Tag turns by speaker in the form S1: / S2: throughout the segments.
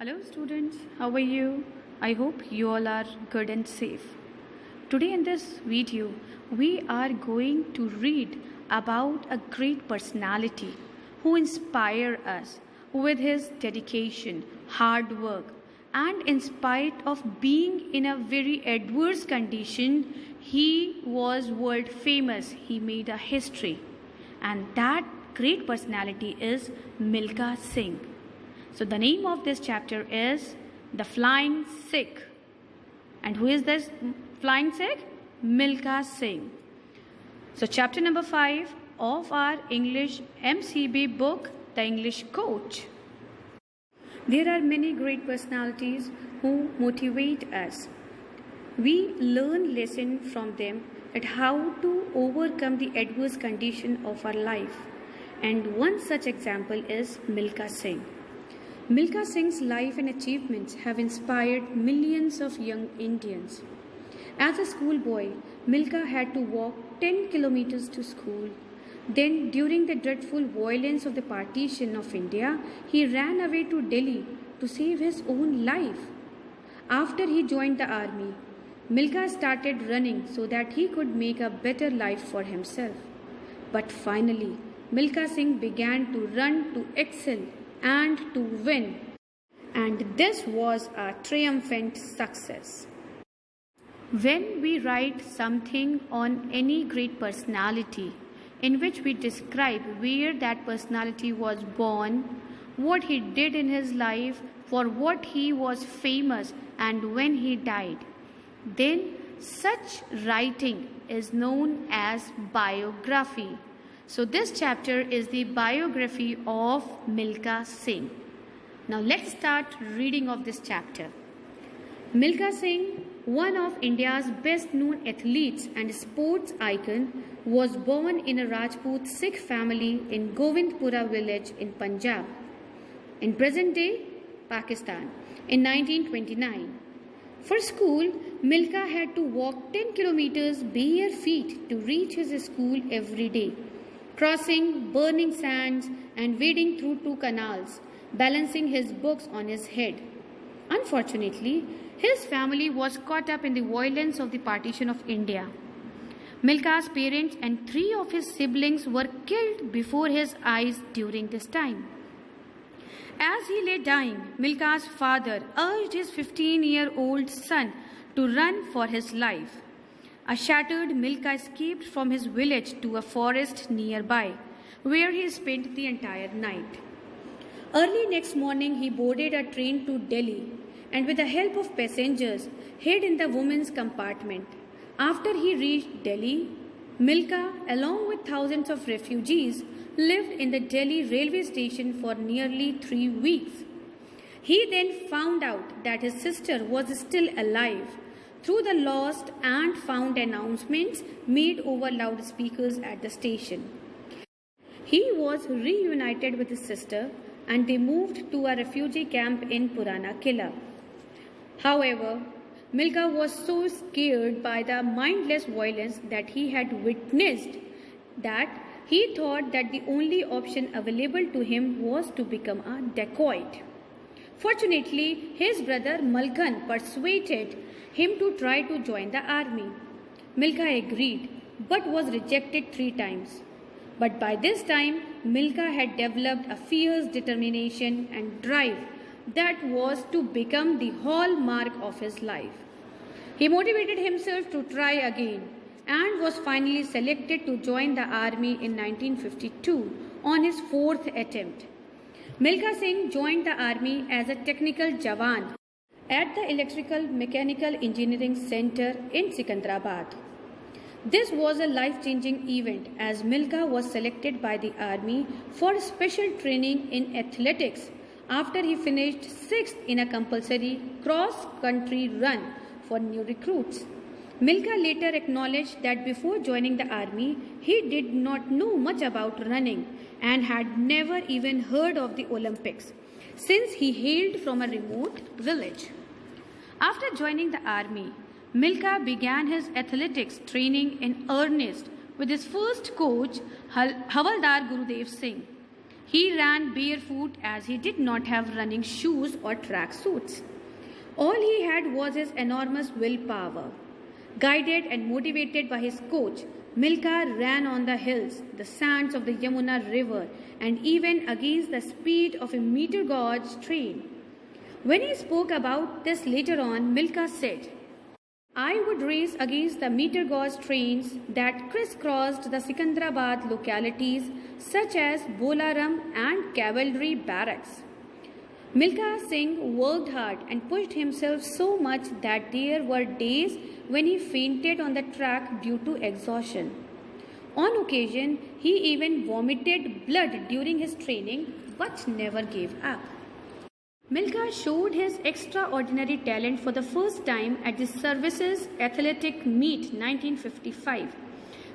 S1: Hello students, how are you? I hope you all are good and safe. Today in this video, we are going to read about a great personality who inspired us with his dedication, hard work, and in spite of being in a very adverse condition, he was world famous. He made a history. And that great personality is Milkha Singh. So the name of this chapter is The Flying Sikh. And who is this Flying Sikh? Milkha Singh. So chapter number 5 of our English MCB book, The English Coach. There are many great personalities who motivate us. We learn lessons from them at how to overcome the adverse condition of our life. And one such example is Milkha Singh. Milkha Singh's life and achievements have inspired millions of young Indians. As a schoolboy, Milkha had to walk 10 kilometers to school. Then, during the dreadful violence of the partition of India, he ran away to Delhi to save his own life. After he joined the army, Milkha started running so that he could make a better life for himself. But finally, Milkha Singh began to run to excel and to win. And this was a triumphant success. When we write something on any great personality, in which we describe where that personality was born, what he did in his life, for what he was famous, and when he died, then such writing is known as biography. So this chapter is the biography of Milkha Singh. Now let's start reading of this chapter. Milkha Singh, one of India's best known athletes and sports icon, was born in a Rajput Sikh family in Govindpura village in Punjab, in present day Pakistan, in 1929. For school, Milkha had to walk 10 kilometers bare feet to reach his school every day, crossing burning sands and wading through 2 canals, balancing his books on his head. Unfortunately, his family was caught up in the violence of the partition of India. Milkha's parents and 3 of his siblings were killed before his eyes during this time. As he lay dying, Milkha's father urged his 15-year-old son to run for his life. A shattered Milkha escaped from his village to a forest nearby, where he spent the entire night. Early next morning, he boarded a train to Delhi and with the help of passengers, hid in the women's compartment. After he reached Delhi, Milkha, along with thousands of refugees, lived in the Delhi railway station for nearly 3 weeks. He then found out that his sister was still alive through the lost and found announcements made over loudspeakers at the station. He was reunited with his sister and they moved to a refugee camp in Purana Killa. However, Milkha was so scared by the mindless violence that he had witnessed that he thought that the only option available to him was to become a dacoit. Fortunately, his brother Malkhan persuaded him to try to join the army. Milkha agreed, but was rejected 3 times. But by this time, Milkha had developed a fierce determination and drive that was to become the hallmark of his life. He motivated himself to try again and was finally selected to join the army in 1952 on his 4th attempt. Milkha Singh joined the army as a technical Jawan at the Electrical Mechanical Engineering Center in Secunderabad. This was a life-changing event as Milkha was selected by the army for special training in athletics after he finished 6th in a compulsory cross-country run for new recruits. Milkha later acknowledged that before joining the army, he did not know much about running and had never even heard of the Olympics, since he hailed from a remote village. After joining the army, Milkha began his athletics training in earnest with his first coach, Havaldar Gurudev Singh. He ran barefoot as he did not have running shoes or track suits. All he had was his enormous willpower. Guided and motivated by his coach, Milkha ran on the hills, the sands of the Yamuna river, and even against the speed of a meter-gauge train. When he spoke about this later on, Milkha said, I would race against the meter-gauge trains that crisscrossed the Sikandrabad localities such as Bolaram and Cavalry Barracks. Milkha Singh worked hard and pushed himself so much that there were days when he fainted on the track due to exhaustion. On occasion, he even vomited blood during his training but never gave up. Milkha showed his extraordinary talent for the first time at the Services Athletic Meet 1955,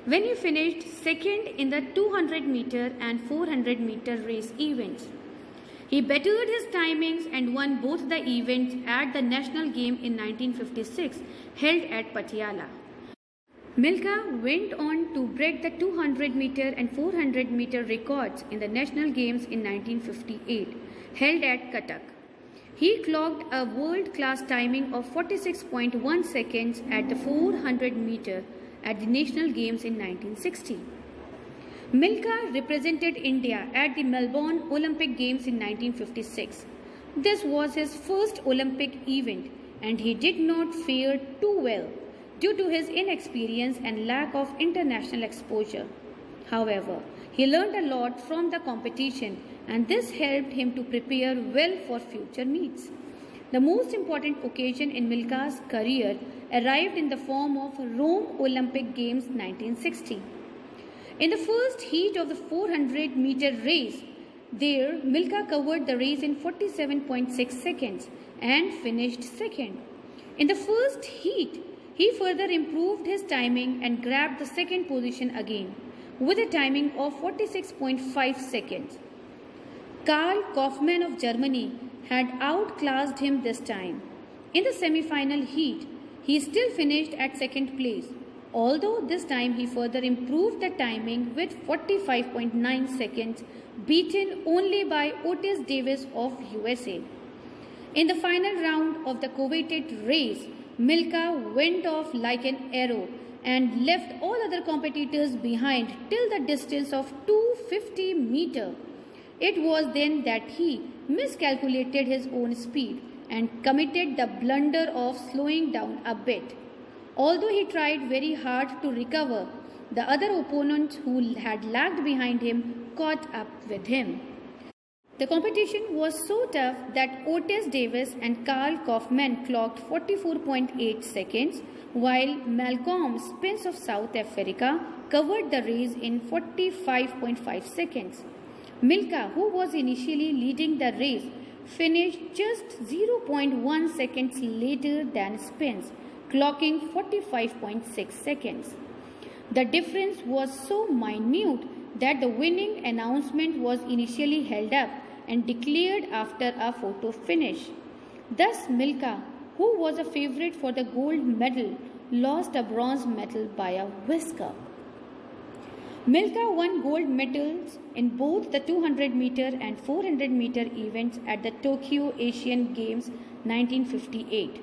S1: when he finished second in the 200 meter and 400 meter race events. He bettered his timings and won both the events at the national game in 1956 held at Patiala. Milkha went on to break the 200 meter and 400 meter records in the national games in 1958 held at Cuttack. He clocked a world-class timing of 46.1 seconds at the 400 meter at the National Games in 1960. Milkha represented India at the Melbourne Olympic Games in 1956. This was his first Olympic event and he did not fare too well due to his inexperience and lack of international exposure. However, he learned a lot from the competition and this helped him to prepare well for future meets. The most important occasion in Milkha's career arrived in the form of Rome Olympic Games 1960. In the first heat of the 400 meter race, there Milkha covered the race in 47.6 seconds and finished second. In the first heat, he further improved his timing and grabbed the second position again with a timing of 46.5 seconds. Karl Kaufmann of Germany had outclassed him this time. In the semi-final heat, he still finished at second place, although this time he further improved the timing with 45.9 seconds, beaten only by Otis Davis of USA. In the final round of the coveted race, Milkha went off like an arrow and left all other competitors behind till the distance of 250 meters. It was then that he miscalculated his own speed and committed the blunder of slowing down a bit. Although he tried very hard to recover, the other opponents who had lagged behind him caught up with him. The competition was so tough that Otis Davis and Karl Kaufmann clocked 44.8 seconds, while Malcolm Spence of South Africa covered the race in 45.5 seconds. Milkha, who was initially leading the race, finished just 0.1 seconds later than Spence, clocking 45.6 seconds. The difference was so minute that the winning announcement was initially held up and declared after a photo finish. Thus, Milkha, who was a favorite for the gold medal, lost a bronze medal by a whisker. Milkha won gold medals in both the 200 meter and 400 meter events at the Tokyo Asian Games 1958.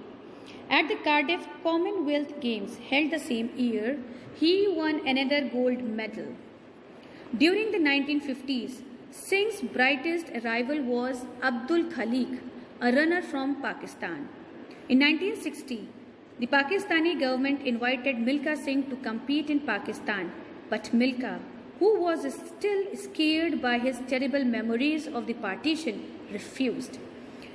S1: At the Cardiff Commonwealth Games held the same year, he won another gold medal. During the 1950s, Singh's brightest rival was Abdul Khalik, a runner from Pakistan. In 1960, the Pakistani government invited Milkha Singh to compete in Pakistan, but Milkha, who was still scared by his terrible memories of the partition, refused.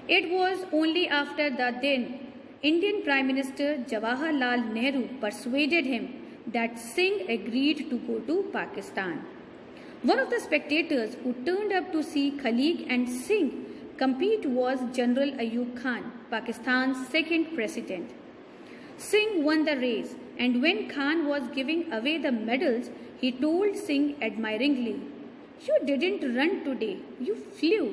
S1: It was only after the then Indian Prime Minister Jawaharlal Nehru persuaded him that Singh agreed to go to Pakistan. One of the spectators who turned up to see Khalik and Singh compete was General Ayub Khan, Pakistan's second president. Singh won the race, and when Khan was giving away the medals, he told Singh admiringly, "You didn't run today, you flew."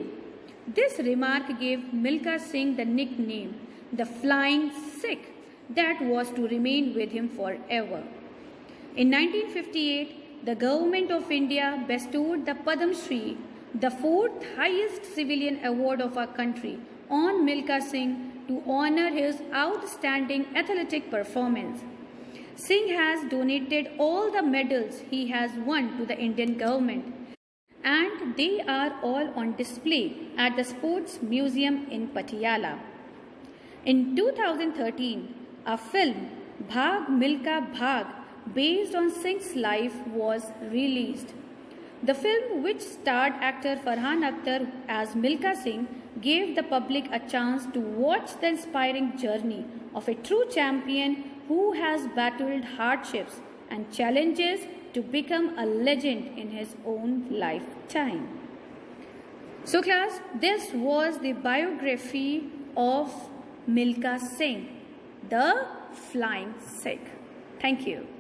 S1: This remark gave Milkha Singh the nickname, the Flying Sikh, that was to remain with him forever. In 1958, the Government of India bestowed the Padma Shri, the fourth highest civilian award of our country, on Milkha Singh to honor his outstanding athletic performance. Singh has donated all the medals he has won to the Indian government, and they are all on display at the Sports Museum in Patiala. In 2013, a film, Bhag Milkha Bhag, based on Singh's life was released. The film, which starred actor Farhan Akhtar as Milkha Singh, gave the public a chance to watch the inspiring journey of a true champion who has battled hardships and challenges to become a legend in his own lifetime. So class, this was the biography of Milkha Singh, the Flying Sikh. Thank you.